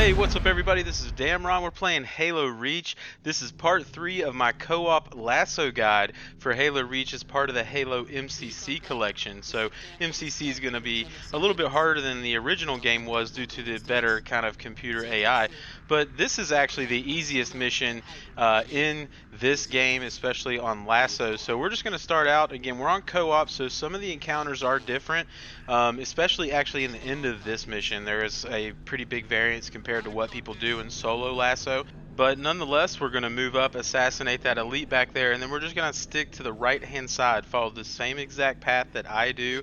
Hey, what's up everybody? This is Damron. We're playing Halo Reach. This is part 3 of my Co-Op LASSO guide for Halo Reach as part of the Halo MCC collection. So MCC is going to be a little bit harder than the original game was due to the better kind of computer AI. But this is actually the easiest mission in this game, especially on LASSO. So we're just going to start out. Again, we're on co-op, so some of the encounters are different, especially actually in the end of this mission. There is a pretty big variance compared to what people do in solo LASSO. But nonetheless, we're going to move up, assassinate that elite back there, and then we're just going to stick to the right-hand side, follow the same exact path that I do.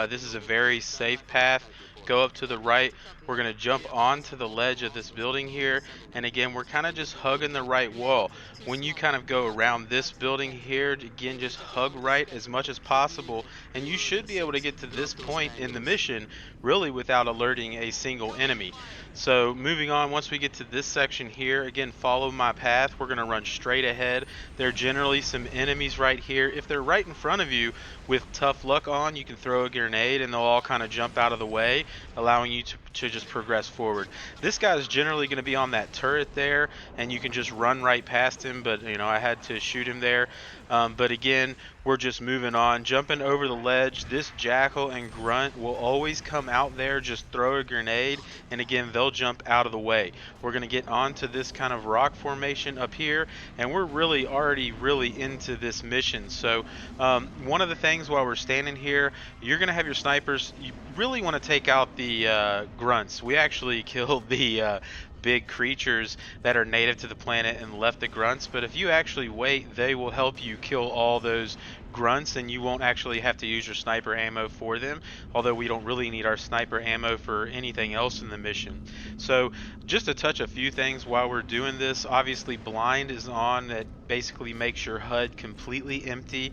This is a very safe path. Go up to the right. We're going to jump onto the ledge of this building here, and again, we're kind of just hugging the right wall. When you kind of go around this building here, again, just hug right as much as possible, and you should be able to get to this point in the mission really without alerting a single enemy. So moving on, once we get to this section here, again, follow my path. We're going to run straight ahead. There are generally some enemies right here. If they're right in front of you with tough luck on, you can throw a grenade and they'll all kind of jump out of the way, allowing you to just progress forward. This guy is generally going to be on that turret there, and you can just run right past him, but I had to shoot him there. But again, we're just moving on, jumping over the ledge. This jackal and grunt will always come out there, just throw a grenade, and again, they'll jump out of the way. We're going to get onto this kind of rock formation up here, and we're really already really into this mission. So one of the things while we're standing here, you're going to have your snipers. You really want to take out the grunts. We actually killed the big creatures that are native to the planet and left the grunts, but if you actually wait, they will help you kill all those grunts, and you won't actually have to use your sniper ammo for them, although we don't really need our sniper ammo for anything else in the mission. So just to touch a few things while we're doing this, obviously blind is on. That basically makes your HUD completely empty.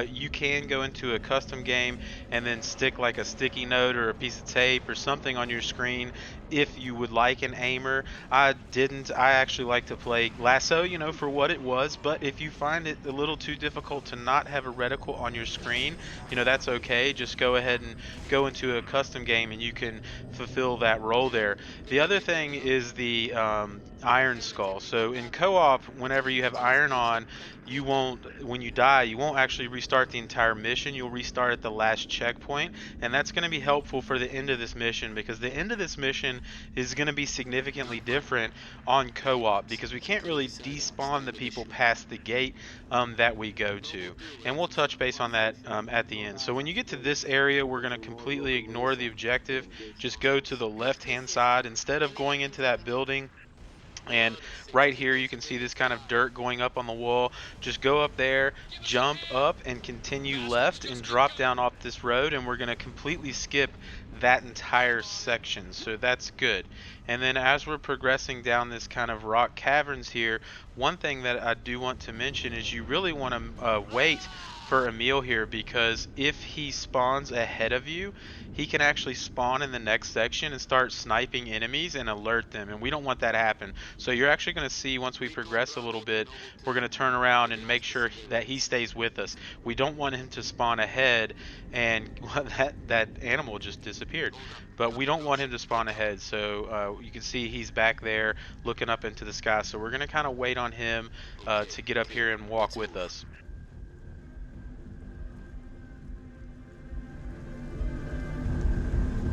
You can go into a custom game and then stick like a sticky note or a piece of tape or something on your screen if you would like an aimer. I didn't. I actually like to play LASSO, for what it was, but if you find it a little too difficult to not have a reticle on your screen, that's okay. Just go ahead and go into a custom game and you can fulfill that role there. The other thing is the iron skull. So in co-op, whenever you have iron on, you won't, when you die, you won't actually restart the entire mission. You'll restart at the last checkpoint, and that's going to be helpful for the end of this mission, because the end of this mission is going to be significantly different on co-op, because we can't really despawn the people past the gate that we go to, and we'll touch base on that at the end. So when you get to this area, we're going to completely ignore the objective. Just go to the left hand side instead of going into that building. And right here you can see this kind of dirt going up on the wall. Just go up there, jump up, and continue left and drop down off this road, and we're going to completely skip that entire section. So that's good. And then as we're progressing down this kind of rock caverns here, one thing that I do want to mention is you really want to wait for Emil here, because if he spawns ahead of you, he can actually spawn in the next section and start sniping enemies and alert them, and we don't want that to happen. So you're actually going to see, once we progress a little bit, we're going to turn around and make sure that he stays with us. We don't want him to spawn ahead and that animal just disappeared. But we don't want him to spawn ahead, so you can see he's back there looking up into the sky. So we're going to kind of wait on him to get up here and walk with us.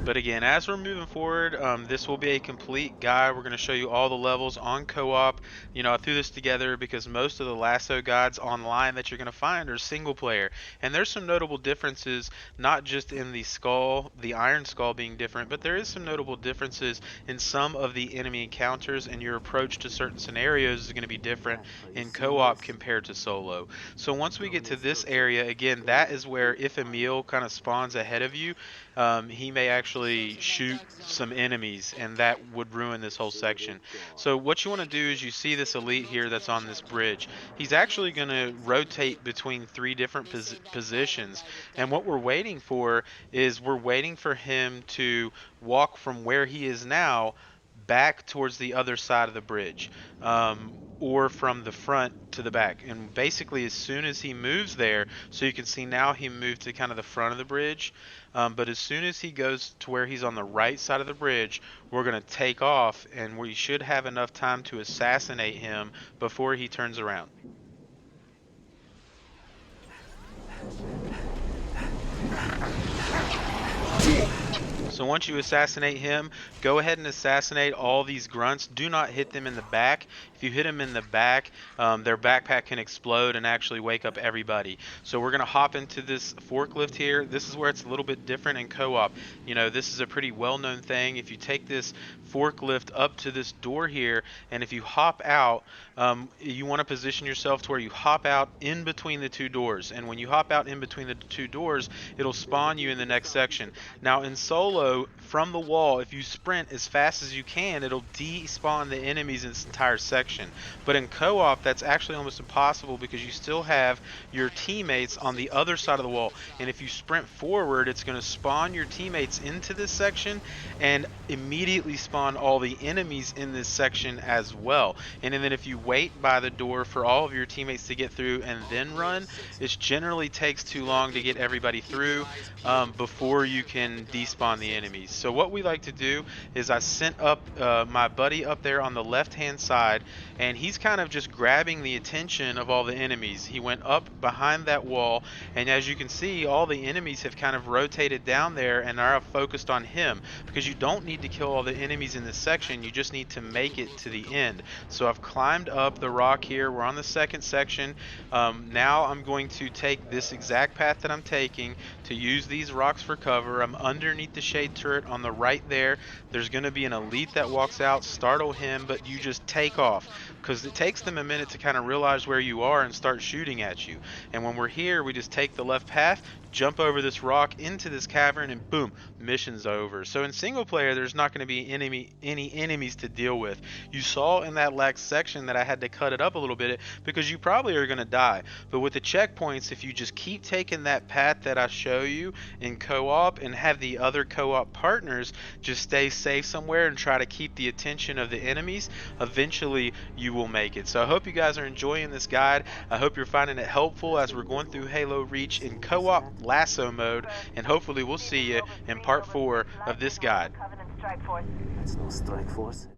But again, as we're moving forward, this will be a complete guide. We're going to show you all the levels on co-op. I threw this together because most of the LASSO guides online that you're going to find are single player. And there's some notable differences, not just in the skull, the iron skull being different, but there is some notable differences in some of the enemy encounters, and your approach to certain scenarios is going to be different in co-op compared to solo. So once we get to this area, again, that is where if Emil kind of spawns ahead of you, he may actually shoot some enemies, and that would ruin this whole section. So what you want to do is, you see this elite here that's on this bridge. He's actually going to rotate between three different positions, and what we're waiting for is we're waiting for him to walk from where he is now back towards the other side of the bridge, or from the front to the back. And basically as soon as he moves there, so you can see now he moved to kind of the front of the bridge, but as soon as he goes to where he's on the right side of the bridge, we're going to take off, and we should have enough time to assassinate him before he turns around. So once you assassinate him, go ahead and assassinate all these grunts. Do not hit them in the back. If you hit them in the back, their backpack can explode and actually wake up everybody. So we're going to hop into this forklift here. This is where it's a little bit different in co-op. You know, this is a pretty well-known thing. If you take this forklift up to this door here, and if you hop out, you want to position yourself to where you hop out in between the two doors. And when you hop out in between the two doors, it'll spawn you in the next section. Now in solo, from the wall, if you sprint as fast as you can, it'll despawn the enemies in this entire section. But in co-op, that's actually almost impossible because you still have your teammates on the other side of the wall. And if you sprint forward, it's going to spawn your teammates into this section and immediately spawn all the enemies in this section as well. And then if you wait by the door for all of your teammates to get through and then run, it generally takes too long to get everybody through before you can despawn the enemies. So what we like to do is I sent up my buddy up there on the left hand side, and he's kind of just grabbing the attention of all the enemies. He went up behind that wall, and as you can see, all the enemies have kind of rotated down there and are focused on him, because you don't need to kill all the enemies in this section, you just need to make it to the end. So I've climbed up the rock here. We're on the second section. Now I'm going to take this exact path that I'm taking to use these rocks for cover. I'm underneath the shade turret on the right there. There's going to be an elite that walks out. Startle him, but you just take off, because it takes them a minute to kind of realize where you are and start shooting at you. And when we're here, we just take the left path, jump over this rock into this cavern, and boom, mission's over. So in single player, there's not going to be any enemies to deal with. You saw in that last section that I had to cut it up a little bit because you probably are going to die. But with the checkpoints, if you just keep taking that path that I show you in co-op and have the other co-op partners just stay safe somewhere and try to keep the attention of the enemies, eventually you will make it. So I hope you guys are enjoying this guide. I hope you're finding it helpful as we're going through Halo Reach in co-op LASSO mode, and hopefully we'll see you in part 4 of this guide. That's no strike force.